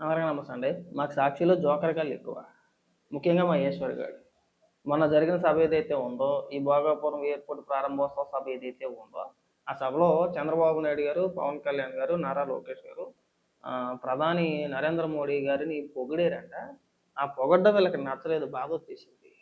అందరికీ నమస్తే అండి. మాకు సాక్షిలో జోకర్ గాళ్ళు ఎక్కువ. ముఖ్యంగా మహేశ్వర్ గాడు. మొన్న జరిగిన సభ ఏదైతే ఉందో, ఈ భోగాపురం ఎయిర్‌పోర్ట్ ప్రారంభోత్సవ సభ ఏదైతే ఉందో, ఆ సభలో చంద్రబాబు నాయుడు గారు, పవన్ కళ్యాణ్ గారు, నారా లోకేష్ గారు ప్రధాని నరేంద్ర మోడీ గారిని పొగిడారంట. ఆ పొగడ్డం వీళ్ళకి నచ్చలేదు. బాధొచ్చేసింది.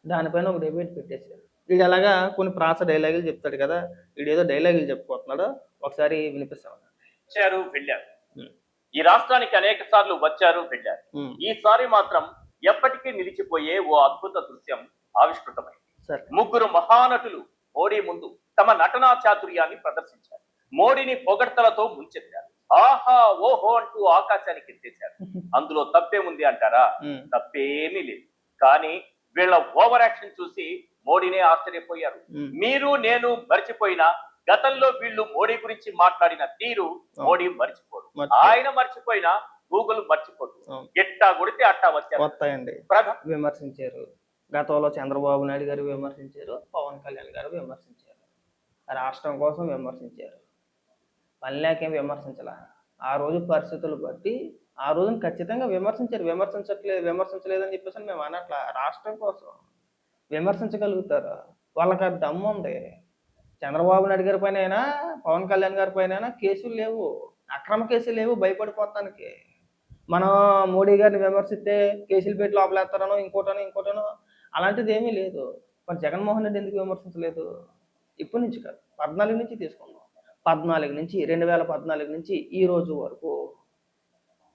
దానిపైన ఒక డిబేట్ పెట్టేసారు. వీడు ఎలాగా కొన్ని ప్రాస డైలాగులు చెప్తాడు కదా! వీడేదో డైలాగులు చెప్పుకుంటున్నాడు. ఒకసారి వినిపిస్తాను. వచ్చారు వెళ్ళారు. హ్మ్. ఈ రాష్ట్రానికి అనేక సార్లు వచ్చారు వెళ్ళారు. హ్మ్. ఈసారి మాత్రం ఎప్పటికీ నిలిచిపోయే ఓ అద్భుత దృశ్యం ఆవిష్కృతమైంది. సరే. ముగ్గురు మహానటులు మోడీ ముందు తమ నటనా చాతుర్యాన్ని ప్రదర్శించారు. మోడీని పొగడ్తలతో ముంచెత్తారు. ఆహా ఓహో అంటూ ఆకాశానికి ఎత్తేశారు. అందులో తప్పేముంది అంటారా? హ్మ్. తప్పేమీ లేదు. కానీ వీళ్ళ ఓవర్ యాక్షన్ చూసి మోడీనే ఆశ్చర్యపోయారు. హ్మ్. మీరు నేను మర్చిపోయినా గతంలో వీళ్ళు మోడీ గురించి మాట్లాడిన తీరు మోడీ మర్చిపోడు. ఆయన మర్చిపోయినా గూగుల్ మర్చిపోదు. ఎట్టా కొడితే అట్టా వస్తాయండి. విమర్శించారు. గతంలో చంద్రబాబు నాయుడు గారు విమర్శించారు. పవన్ కళ్యాణ్ గారు విమర్శించారు. రాష్ట్రం కోసం విమర్శించారు. పని లేకేం విమర్శించలా. ఆ రోజు పరిస్థితులు బట్టి ఆ రోజున ఖచ్చితంగా విమర్శించారు. విమర్శించలేదని చెప్పేసి మేము అనట్లా. రాష్ట్రం కోసం విమర్శించగలుగుతారు. వాళ్ళకి ఆ దమ్ముంది. చంద్రబాబు నాయుడు గారి పైనైనా, పవన్ కళ్యాణ్ గారి పైనైనా కేసులు లేవు. అక్రమ కేసులు లేవు భయపడిపోతానికి. మనం మోడీ గారిని విమర్శిస్తే కేసులు పెట్టి లోపలేస్తారనో, ఇంకోటనో అలాంటిది ఏమీ లేదు. మరి జగన్మోహన్ రెడ్డి ఎందుకు విమర్శించలేదు? ఇప్పటి నుంచి కాదు, 14 నుంచి తీసుకుందాం. 14 నుంచి 2014 నుంచి ఈ రోజు వరకు.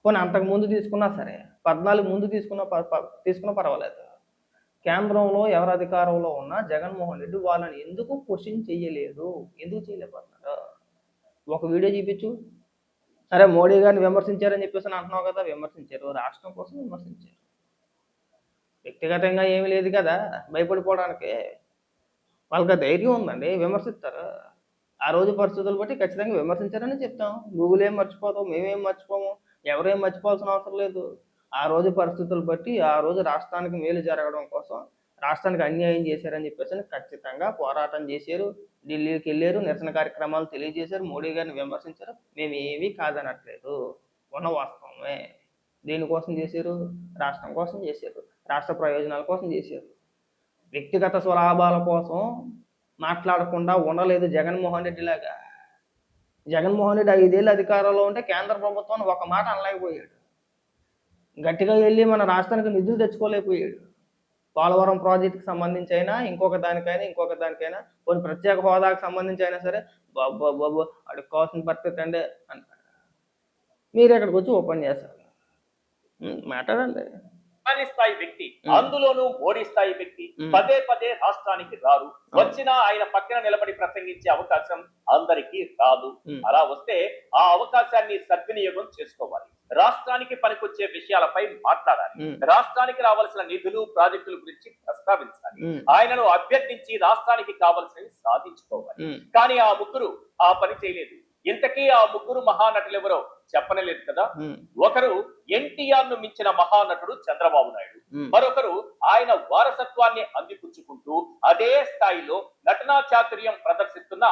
పోనీ అంతకుముందు తీసుకున్నా సరే, 14 ముందు తీసుకున్నా పర్వాలేదు. కేంద్రంలో ఎవరు అధికారంలో ఉన్నా జగన్మోహన్ రెడ్డి వాళ్ళని ఎందుకు క్వశ్చన్ చెయ్యలేదు? ఎందుకు చేయలేకపోతున్నారు? ఒక వీడియో చూపించు. సరే మోడీ గారిని విమర్శించారని చెప్పేసి అంటున్నావు కదా, విమర్శించారు. రాష్ట్రం కోసం విమర్శించారు. వ్యక్తిగతంగా ఏమీ లేదు కదా భయపడిపోవడానికి. వాళ్ళకి ధైర్యం ఉందండి, విమర్శిస్తారు. ఆ రోజు పరిస్థితులు బట్టి ఖచ్చితంగా విమర్శించారని చెప్తాం. గూగుల్ ఏం మర్చిపోతాం, మేమేం మర్చిపోము, ఎవరేం మర్చిపోవాల్సిన అవసరం లేదు. ఆ రోజు పరిస్థితులు బట్టి ఆ రోజు రాష్ట్రానికి మేలు జరగడం కోసం, రాష్ట్రానికి అన్యాయం చేశారని చెప్పేసి ఖచ్చితంగా పోరాటం చేశారు. ఢిల్లీకి వెళ్ళారు, నిరసన కార్యక్రమాలు తెలియజేశారు, మోడీ గారిని విమర్శించారు. మేము ఏమీ కాదనట్లేదు, ఉన్న వాస్తవమే. దేనికోసం చేశారు? రాష్ట్రం కోసం చేశారు, రాష్ట్ర ప్రయోజనాల కోసం చేశారు. వ్యక్తిగత స్వలాభాల కోసం మాట్లాడకుండా ఉండలేదు జగన్మోహన్ రెడ్డి లాగా. జగన్మోహన్ రెడ్డి 5 ఏళ్ళు అధికారంలో ఉంటే కేంద్ర ప్రభుత్వాన్ని ఒక మాట అనలేకపోయాడు. గట్టిగా వెళ్ళి మన రాష్ట్రానికి నిధులు తెచ్చుకోలేకపోయాడు. పోలవరం ప్రాజెక్టుకి సంబంధించి అయినా, ఇంకొక దానికైనా కొన్ని ప్రత్యేక హోదాకు సంబంధించి అయినా సరే, బాబు అడుక్కోవాల్సిన పరిస్థితి అండి అంటారు. మీరు ఇక్కడికి వచ్చి ఓపెన్ చేస్తారు. మాట్లాడండి. స్థాయి వ్యక్తి, అందులోనూ మోడీ స్థాయి వ్యక్తి పదే పదే రాష్ట్రానికి రారు. వచ్చినా ఆయన పక్కన నిలబడి ప్రసంగించే అవకాశం అందరికీ రాదు. అలా వస్తే ఆ అవకాశాన్ని సద్వినియోగం చేసుకోవాలి. రాష్ట్రానికి పనికొచ్చే విషయాలపై మాట్లాడాలి. రాష్ట్రానికి రావాల్సిన నిధులు, ప్రాజెక్టుల గురించి ప్రస్తావించాలి. ఆయనను అభ్యర్థించి రాష్ట్రానికి కావలసినవి సాధించుకోవాలి. కానీ ఆ ముగ్గురు ఆ పని చేయలేదు. ఇంతకీ ఆ ముగ్గురు మహానటులు ఎవరో చెప్పనలేదు కదా. ఒకరు ఎన్టీఆర్ ను మించిన మహానటుడు చంద్రబాబు నాయుడు. మరొకరు ఆయన వారసత్వాన్ని అందిపుచ్చుకుంటూ అదే స్థాయిలో నటనా చాతుర్యం ప్రదర్శిస్తున్న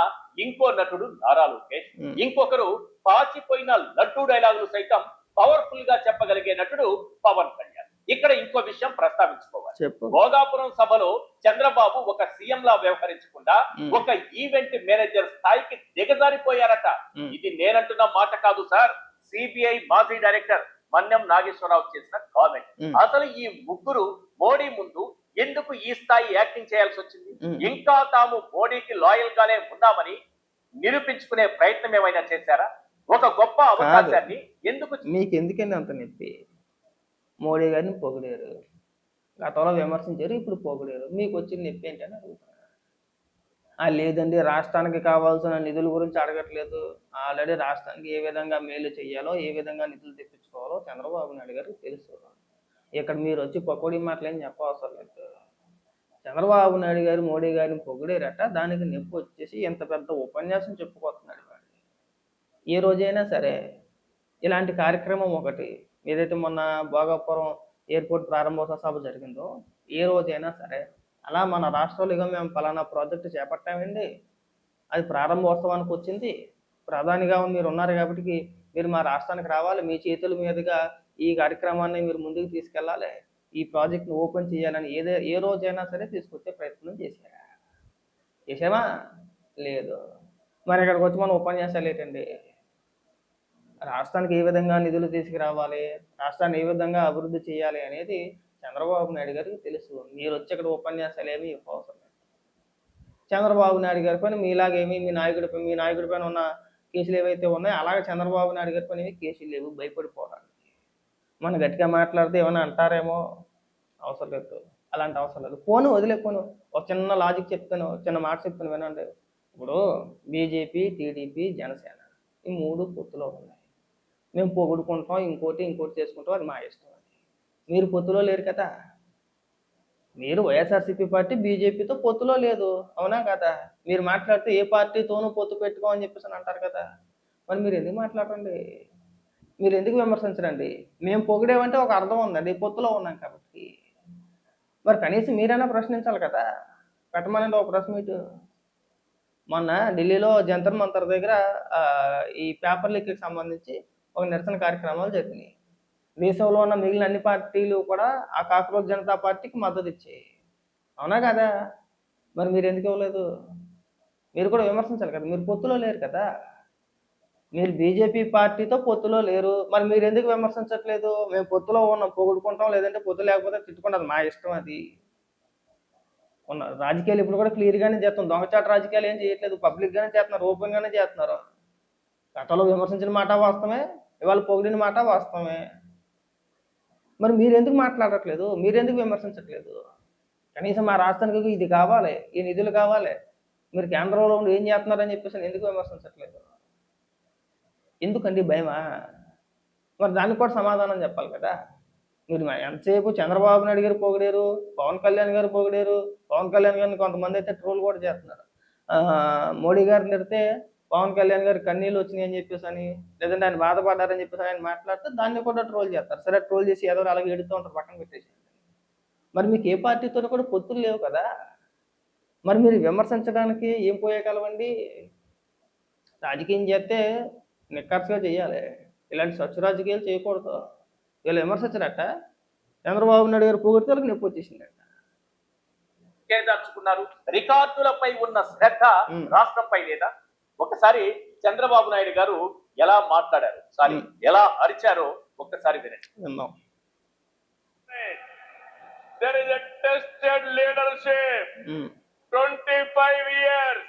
ఇంకో నటుడు నారా లోకేష్. ఇంకొకరు పాచిపోయిన లడ్డూ డైలాగులు సైతం పవర్ఫుల్ గా చెప్పగలిగే నటుడు పవన్ కళ్యాణ్. ఇక్కడ ఇంకో విషయం ప్రస్తావించుకోవాలి. భోగాపురం సభలో చంద్రబాబు ఒక సీఎం లా వ్యవహరించకుండా ఒక ఈవెంట్ మేనేజర్ స్థాయికి దిగజారిపోయారట. ఇది నేనంటున్న మాట కాదు సార్, సిబిఐ మాజీ డైరెక్టర్ మన్యం నాగేశ్వరరావు చేసిన కామెంట్. అసలు ఈ ముగ్గురు మోడీ ముందు ఎందుకు ఈ స్థాయి యాక్టింగ్ చేయాల్సి వచ్చింది? ఇంకా తాము మోడీకి లాయల్ గానే ఉన్నామని నిరూపించుకునే ప్రయత్నం ఏమైనా చేశారా? ఒక గొప్ప అవకాశాన్ని ఎందుకు? మీకు ఎందుకండి అంత నొప్పి? మోడీ గారిని పొగిడారు, గతంలో విమర్శించారు, ఇప్పుడు పొగిడారు. మీకు వచ్చిన నొప్పి ఏంటని అడుగుతున్నారు. లేదండి, రాష్ట్రానికి కావాల్సిన నిధుల గురించి అడగట్లేదు. ఆల్రెడీ రాష్ట్రానికి ఏ విధంగా మేలు చేయాలో, ఏ విధంగా నిధులు తెప్పించుకోవాలో చంద్రబాబు నాయుడు గారికి తెలుసు. ఇక్కడ మీరు వచ్చి పకోడీ మాటలు ఏం చెప్పవసరం లేదు. చంద్రబాబు నాయుడు గారు మోడీ గారిని పొగిడారట, దానికి నొప్పి వచ్చేసి ఎంత పెద్ద ఉపన్యాసం చెప్పుకోతున్నాడు. ఏ రోజైనా సరే ఇలాంటి కార్యక్రమం ఒకటి ఏదైతే మొన్న భోగాపురం ఎయిర్పోర్ట్ ప్రారంభోత్సవ సభ జరిగిందో, ఏ రోజైనా సరే అలా మన రాష్ట్రంలో ఇక మేము పలానా ప్రాజెక్టు చేపట్టామండి, అది ప్రారంభోత్సవానికి వచ్చింది, ప్రధానిగా మీరు ఉన్నారు కాబట్టి మీరు మా రాష్ట్రానికి రావాలి, మీ చేతుల మీదుగా ఈ కార్యక్రమాన్ని మీరు ముందుకు తీసుకెళ్ళాలి, ఈ ప్రాజెక్ట్ని ఓపెన్ చేయాలని ఏ రోజైనా సరే తీసుకొచ్చే ప్రయత్నం చేసామా? లేదు. మరి ఇక్కడికి వచ్చి మనం ఉపన్యాసాలు ఏంటండి? రాష్ట్రానికి ఏ విధంగా నిధులు తీసుకురావాలి, రాష్ట్రాన్ని ఏ విధంగా అభివృద్ధి చేయాలి అనేది చంద్రబాబు నాయుడు గారికి తెలుసు. మీరు వచ్చి ఇక్కడ ఉపన్యాసాలు ఏమీ ఇవ్వవసరం లేదు. చంద్రబాబు నాయుడు గారి పని మీలాగేమి మీ నాయకుడి పైన ఉన్న కేసులు ఏవైతే ఉన్నాయో అలాగే చంద్రబాబు నాయుడు గారి పని కేసులు లేవు, భయపడిపోవడానికి. మనం గట్టిగా మాట్లాడితే ఏమైనా అంటారేమో, అవసరం లేదు, అలాంటి అవసరం లేదు. వదిలేపోను. ఒక చిన్న లాజిక్ చెప్తాను, చిన్న మాట చెప్తాను వినండి. ఇప్పుడు బీజేపీ, టీడీపీ, జనసేన ఈ 3 పొత్తులో ఉన్నాయి. మేము పొగుడుకుంటాం, ఇంకోటి చేసుకుంటాం, అది మా ఇష్టం. మీరు పొత్తులో లేరు కదా. మీరు వైఎస్ఆర్సీపీ పార్టీ బీజేపీతో పొత్తులో లేదు, అవునా కదా? మీరు మాట్లాడితే ఏ పార్టీతోనూ పొత్తు పెట్టుకో అని చెప్పేసి అంటారు కదా. మరి మీరు ఎందుకు మాట్లాడండి? మీరు ఎందుకు విమర్శించరండి? మేము పొగిడేమంటే ఒక అర్థం ఉందండి, పొత్తులో ఉన్నాం కాబట్టి. మరి కనీసం మీరైనా ప్రశ్నించాలి కదా. పెట్టమనండి ఒక ప్రెస్ మీట్. మొన్న ఢిల్లీలో జంతర్ మంతర్ దగ్గర ఈ పేపర్ లీక్కి సంబంధించి ఒక నిరసన కార్యక్రమాలు జరిగినాయి. దేశంలో ఉన్న మిగిలిన అన్ని పార్టీలు కూడా ఆ కాక్రోచ్ జనతా పార్టీకి మద్దతు ఇచ్చాయి, అవునా కదా? మరి మీరు ఎందుకు ఇవ్వలేదు? మీరు కూడా విమర్శించాలి కదా. మీరు పొత్తులో లేరు కదా. మీరు బీజేపీ పార్టీతో పొత్తులో లేరు, మరి మీరు ఎందుకు విమర్శించట్లేదు? మేము పొత్తులో ఉన్నాం, పొగుడుకుంటాం, లేదంటే పొత్తు లేకపోతే తిట్టుకుంటాం, మా ఇష్టం. అది ఉన్న రాజకీయాలు ఇప్పుడు కూడా క్లియర్గానే చేస్తాం. దొంగచాట రాజకీయాలు ఏం చేయట్లేదు, పబ్లిక్గానే చేస్తున్నారు, ఓపెన్గానే చేస్తున్నారు. గతంలో విమర్శించిన మాట వాస్తవమే, ఇవాళ పొగిడిన మాట వాస్తవమే. మరి మీరు ఎందుకు మాట్లాడట్లేదు? మీరెందుకు విమర్శించట్లేదు? కనీసం మా రాష్ట్రానికి ఇది కావాలి, ఈ నిధులు కావాలి, మీరు కేంద్రంలో ఉండి ఏం చేస్తున్నారని చెప్పేసి ఎందుకు విమర్శించట్లేదు? ఎందుకండి భయమా? మరి దానికి కూడా సమాధానం చెప్పాలి కదా. మీరు ఎంతసేపు చంద్రబాబు నాయుడు గారు పొగిడారు, పవన్ కళ్యాణ్ గారు పొగిడారు. పవన్ కళ్యాణ్ గారిని కొంతమంది అయితే ట్రోల్ కూడా చేస్తున్నారు. మోడీ గారిని తిడితే పవన్ కళ్యాణ్ గారు కన్నీళ్ళు వచ్చినాయి అని చెప్పేసి అని, లేదంటే ఆయన బాధపడ్డారని చెప్పేసి ఆయన మాట్లాడితే దాన్ని కూడా ట్రోల్ చేస్తారు. సరే, ట్రోల్ చేసి ఏదో అలాగే ఎడుతూ ఉంటారు, పక్కన పెట్టేసి. మరి మీకు ఏ పార్టీతో కూడా పొత్తులు లేవు కదా. మరి మీరు విమర్శించడానికి ఏం పోయేయగలవండి? రాజకీయం చేస్తే నిక్కర్సుగా చేయాలి, ఇలాంటి స్వచ్ఛ రాజకీయాలు చేయకూడదు. వీళ్ళు విమర్శించరట, చంద్రబాబు నాయుడు గారు పొగిడితే వాళ్ళకి నొప్పి వచ్చేసిందట. కేటాయించుకున్నారు. రికార్డులపై ఉన్న శ్రద్ధ రాష్ట్రంపై లేదా? ఒకసారి చంద్రబాబు నాయుడు గారు ఎలా మాట్లాడారు, సారీ ఎలా అరిచారో ఒక్కసారి వినండి. There is a tested leadership. 25 years.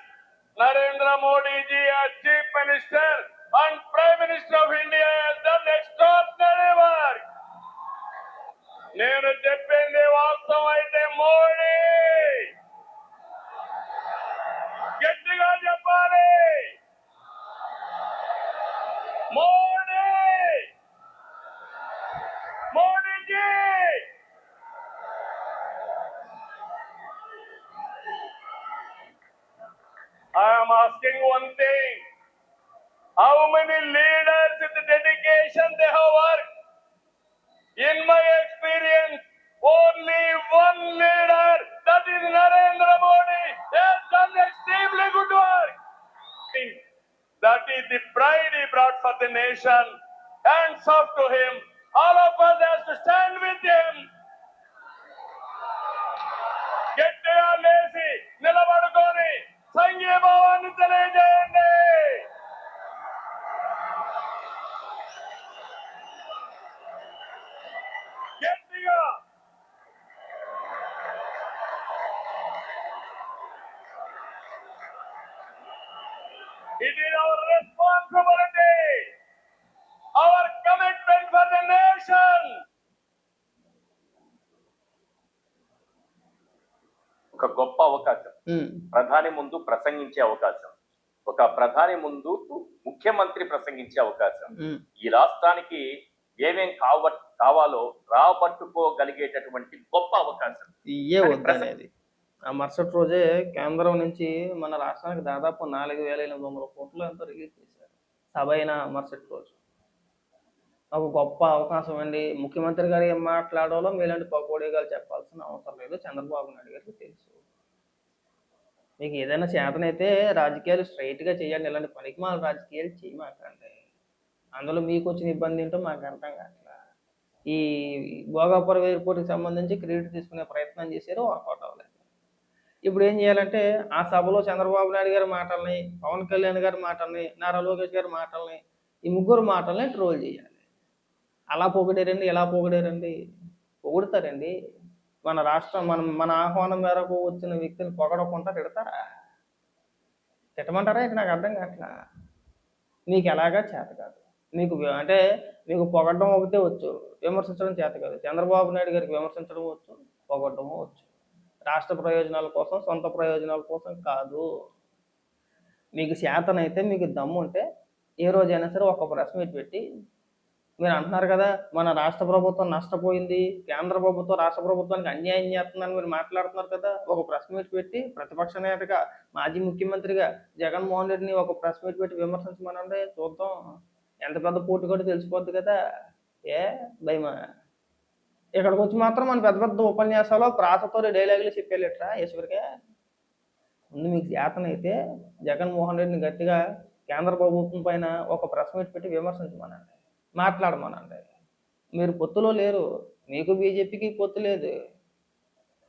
Narendra Modi ji as Chief Minister and Prime Minister of India has done extraordinary work. నేను చెప్పింది వాస్తవం అయితే మోడీ గట్టిగా చెప్పాలి. Modi Modiji I am asking one thing. How many leaders with dedication they have worked? In my experience, only one leader, that is Narendra Modi, has done extremely good work. That is the pride he brought for the nation. Hands off to him. All of us have to stand with him. గట్టిగా లేచి నిలబడుకొని సంఘీభావాన్ని తెలియజేయండి. గట్టిగా it is our responsibility, our commitment for the nation. ఒక గొప్ప అవకాశం, ప్రధాని ముందు ప్రసంగించే అవకాశం, ఒక ప్రధాని ముందు ముఖ్యమంత్రి ప్రసంగించే అవకాశం, ఈ రాష్ట్రానికి ఏమేం కావాలో రాబట్టుకోగలిగేటటువంటి గొప్ప అవకాశం. ఇయే వద్దనేది. ఆ మరుసటి రోజే కేంద్రం నుంచి మన రాష్ట్రానికి దాదాపు 4,800 కోట్లు ఎంతో రిలీజ్ చేశారు. సభ అయిన మరుసటి రోజు ఒక గొప్ప అవకాశం అండి. ముఖ్యమంత్రి గారు ఏం మాట్లాడాలో మీలాంటి పకోడీగాలు చెప్పాల్సిన అవసరం లేదు, చంద్రబాబు నాయుడు గారికి తెలుసు. మీకు ఏదైనా చేతనైతే రాజకీయాలు స్ట్రైట్గా చేయండి, ఇలాంటి పనికిమాల రాజకీయాలు చేయమాకండి. అందులో మీకు వచ్చిన ఇబ్బంది ఏంటో మాకు అర్థం కావట్లా. ఈ భోగాపురం ఎయిర్పోర్ట్కి సంబంధించి క్రెడిట్ తీసుకునే ప్రయత్నం చేశారు, వర్కౌట్ అవ్వలేదు. ఇప్పుడు ఏం చేయాలంటే ఆ సభలో చంద్రబాబు నాయుడు గారి మాటల్ని, పవన్ కళ్యాణ్ గారి మాటల్ని, నారా లోకేష్ గారి మాటల్ని, ఈ ముగ్గురు మాటల్ని ట్రోల్ చేయాలి. అలా పొగిడారండి, ఇలా పొగిడారండి, పొగుడతారండి. మన రాష్ట్రం మన ఆహ్వానం మేరకు వచ్చిన వ్యక్తిని పొగడకుండా తిడతారా? తిట్టమంటారా? ఇక నాకు అర్థం కావట్లా. మీకు ఎలాగా చేత కాదు. అంటే మీకు పొగడడం ఒకటే వచ్చు, విమర్శించడం చేత కాదు. చంద్రబాబు నాయుడు గారికి విమర్శించడం వచ్చు, పొగడము వచ్చు. రాష్ట్ర ప్రయోజనాల కోసం, సొంత ప్రయోజనాల కోసం కాదు. మీకు చేతనైతే, మీకు దమ్ము ఉంటే ఏ రోజైనా సరే ఒక ప్రెస్ మీట్ పెట్టి, మీరు అంటున్నారు కదా మన రాష్ట్ర ప్రభుత్వం నష్టపోయింది, కేంద్ర ప్రభుత్వం రాష్ట్ర ప్రభుత్వానికి అన్యాయం చేస్తుందని మీరు మాట్లాడుతున్నారు కదా, ఒక ప్రెస్ మీట్ పెట్టి ప్రతిపక్ష నేతగా, మాజీ ముఖ్యమంత్రిగా జగన్మోహన్ రెడ్డిని ఒక ప్రెస్ మీట్ పెట్టి విమర్శించమనండి, చూద్దాం. ఎంత పెద్ద పోటీ కూడా తెలిసిపోద్ది కదా. ఏ భయమా? ఇక్కడికి వచ్చి మాత్రం మన పెద్ద పెద్ద ఉపన్యాసాలు ప్రాసతో డైలాగులు చెప్పేలేట్రా ఈశ్వరికే. ముందు మీకు చేతనైతే జగన్మోహన్ రెడ్డిని గట్టిగా కేంద్ర ప్రభుత్వం పైన ఒక ప్రెస్ మీట్ పెట్టి విమర్శించమనండి, మాట్లాడమనండి. మీరు పొత్తులో లేరు, మీకు బీజేపీకి పొత్తు లేదు,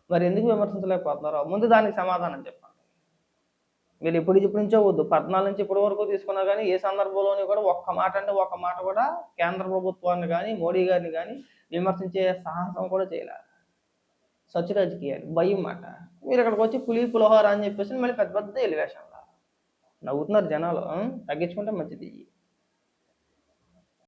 మరి ఎందుకు విమర్శించలేకపోతున్నారో ముందు దానికి సమాధానం చెప్పండి. మీరు ఇప్పటి నుంచో వద్దు, 14 నుంచి ఇప్పటి వరకు తీసుకున్నా కానీ ఏ సందర్భంలోని కూడా ఒక్క మాట అంటే ఒక్క మాట కూడా కేంద్ర ప్రభుత్వాన్ని కానీ మోడీ గారిని కానీ విమర్శించే సాహసం కూడా చేయలే. సచ్చు రాజకీయాలు, భయం మాట. మీరు ఇక్కడికి వచ్చి పులిహోర అని చెప్పేసి మళ్ళీ పెద్ద పెద్ద ఎలివేషన్లా నవ్వుతున్నారు జనాలు. తగ్గించుకుంటే మంచిది.